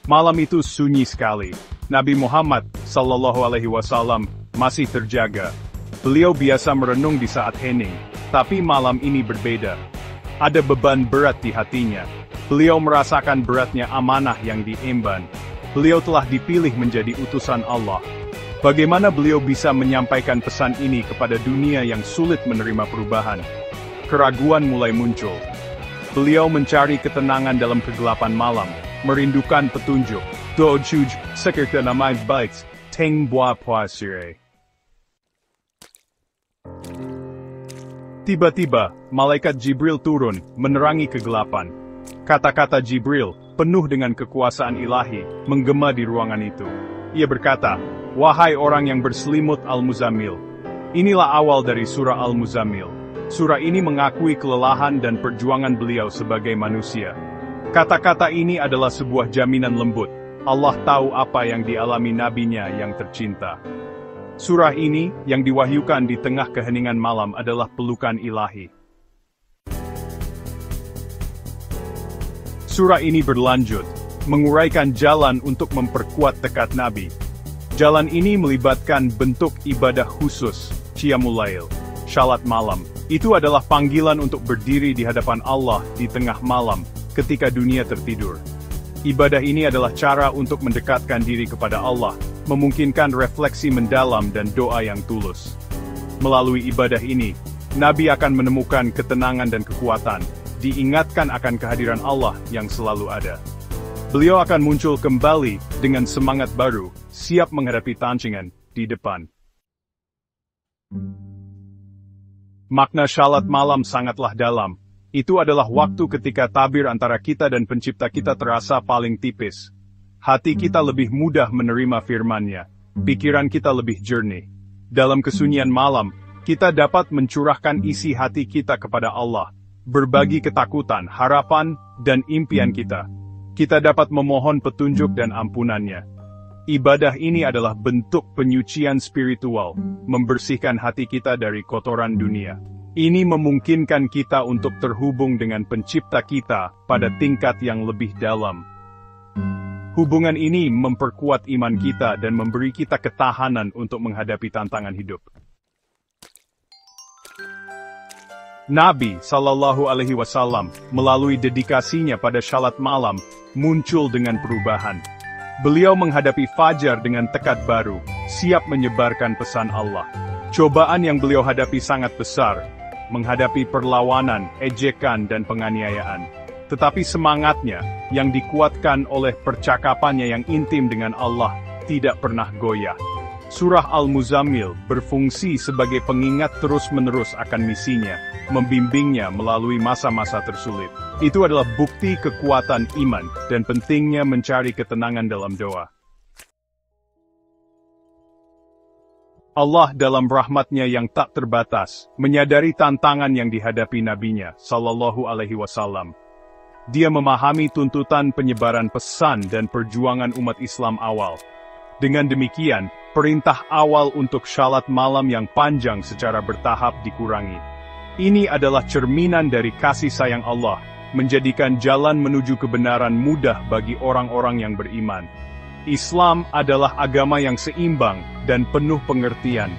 Malam itu sunyi sekali. Nabi Muhammad SAW masih terjaga. Beliau biasa merenung di saat hening, tapi malam ini berbeda. Ada beban berat di hatinya. Beliau merasakan beratnya amanah yang diemban. Beliau telah dipilih menjadi utusan Allah. Bagaimana beliau bisa menyampaikan pesan ini kepada dunia yang sulit menerima perubahan? Keraguan mulai muncul. Beliau mencari ketenangan dalam kegelapan malam, merindukan petunjuk. Dojuj sekerta namai baik, teng bua puasire. Tiba-tiba, malaikat Jibril turun, menerangi kegelapan. Kata-kata Jibril, penuh dengan kekuasaan ilahi, menggema di ruangan itu. Ia berkata, "Wahai orang yang berselimut Al-Muzammil." Inilah awal dari surah Al-Muzammil. Surah ini mengakui kelelahan dan perjuangan beliau sebagai manusia. Kata-kata ini adalah sebuah jaminan lembut. Allah tahu apa yang dialami nabinya yang tercinta. Surah ini, yang diwahyukan di tengah keheningan malam adalah pelukan ilahi. Surah ini berlanjut, menguraikan jalan untuk memperkuat tekad Nabi. Jalan ini melibatkan bentuk ibadah khusus, Qiyamul Lail, salat malam. Itu adalah panggilan untuk berdiri di hadapan Allah di tengah malam, ketika dunia tertidur. Ibadah ini adalah cara untuk mendekatkan diri kepada Allah, memungkinkan refleksi mendalam dan doa yang tulus. Melalui ibadah ini, Nabi akan menemukan ketenangan dan kekuatan, diingatkan akan kehadiran Allah yang selalu ada. Beliau akan muncul kembali dengan semangat baru, siap menghadapi tantangan di depan. Makna salat malam sangatlah dalam. Itu adalah waktu ketika tabir antara kita dan pencipta kita terasa paling tipis. Hati kita lebih mudah menerima firman-Nya. Pikiran kita lebih jernih. Dalam kesunyian malam, kita dapat mencurahkan isi hati kita kepada Allah. Berbagi ketakutan, harapan, dan impian kita. Kita dapat memohon petunjuk dan ampunan-Nya. Ibadah ini adalah bentuk penyucian spiritual, membersihkan hati kita dari kotoran dunia. Ini memungkinkan kita untuk terhubung dengan pencipta kita pada tingkat yang lebih dalam. Hubungan ini memperkuat iman kita dan memberi kita ketahanan untuk menghadapi tantangan hidup. Nabi SAW melalui dedikasinya pada salat malam muncul dengan perubahan. Beliau menghadapi fajar dengan tekad baru, siap menyebarkan pesan Allah. Cobaan yang beliau hadapi sangat besar, menghadapi perlawanan, ejekan, dan penganiayaan. Tetapi semangatnya, yang dikuatkan oleh percakapannya yang intim dengan Allah, tidak pernah goyah. Surah Al-Muzammil berfungsi sebagai pengingat terus-menerus akan misinya, membimbingnya melalui masa-masa tersulit. Itu adalah bukti kekuatan iman, dan pentingnya mencari ketenangan dalam doa. Allah dalam rahmat-Nya yang tak terbatas, menyadari tantangan yang dihadapi nabinya, SAW. Dia memahami tuntutan penyebaran pesan dan perjuangan umat Islam awal. Dengan demikian, perintah awal untuk salat malam yang panjang secara bertahap dikurangi. Ini adalah cerminan dari kasih sayang Allah, menjadikan jalan menuju kebenaran mudah bagi orang-orang yang beriman. Islam adalah agama yang seimbang dan penuh pengertian.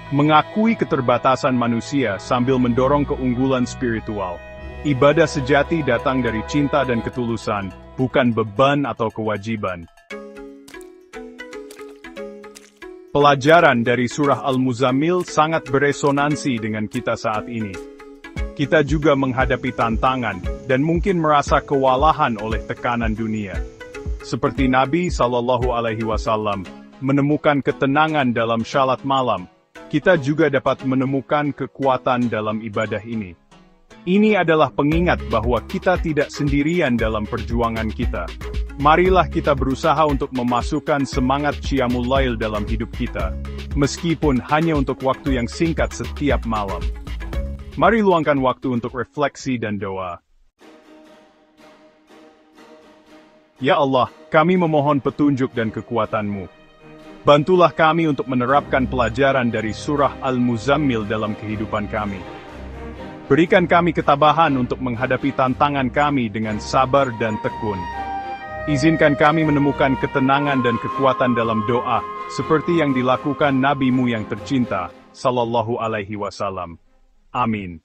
Mengakui keterbatasan manusia sambil mendorong keunggulan spiritual. Ibadah sejati datang dari cinta dan ketulusan, bukan beban atau kewajiban. Pelajaran dari surah Al-Muzammil sangat beresonansi dengan kita saat ini. Kita juga menghadapi tantangan, dan mungkin merasa kewalahan oleh tekanan dunia. Seperti Nabi SAW menemukan ketenangan dalam salat malam, kita juga dapat menemukan kekuatan dalam ibadah ini. Ini adalah pengingat bahwa kita tidak sendirian dalam perjuangan kita. Marilah kita berusaha untuk memasukkan semangat Qiyamul Lail dalam hidup kita, meskipun hanya untuk waktu yang singkat setiap malam. Mari luangkan waktu untuk refleksi dan doa. Ya Allah, kami memohon petunjuk dan kekuatan-Mu. Bantulah kami untuk menerapkan pelajaran dari surah Al-Muzammil dalam kehidupan kami. Berikan kami ketabahan untuk menghadapi tantangan kami dengan sabar dan tekun. Izinkan kami menemukan ketenangan dan kekuatan dalam doa, seperti yang dilakukan Nabi-Mu yang tercinta, Sallallahu Alaihi Wasallam. Amin.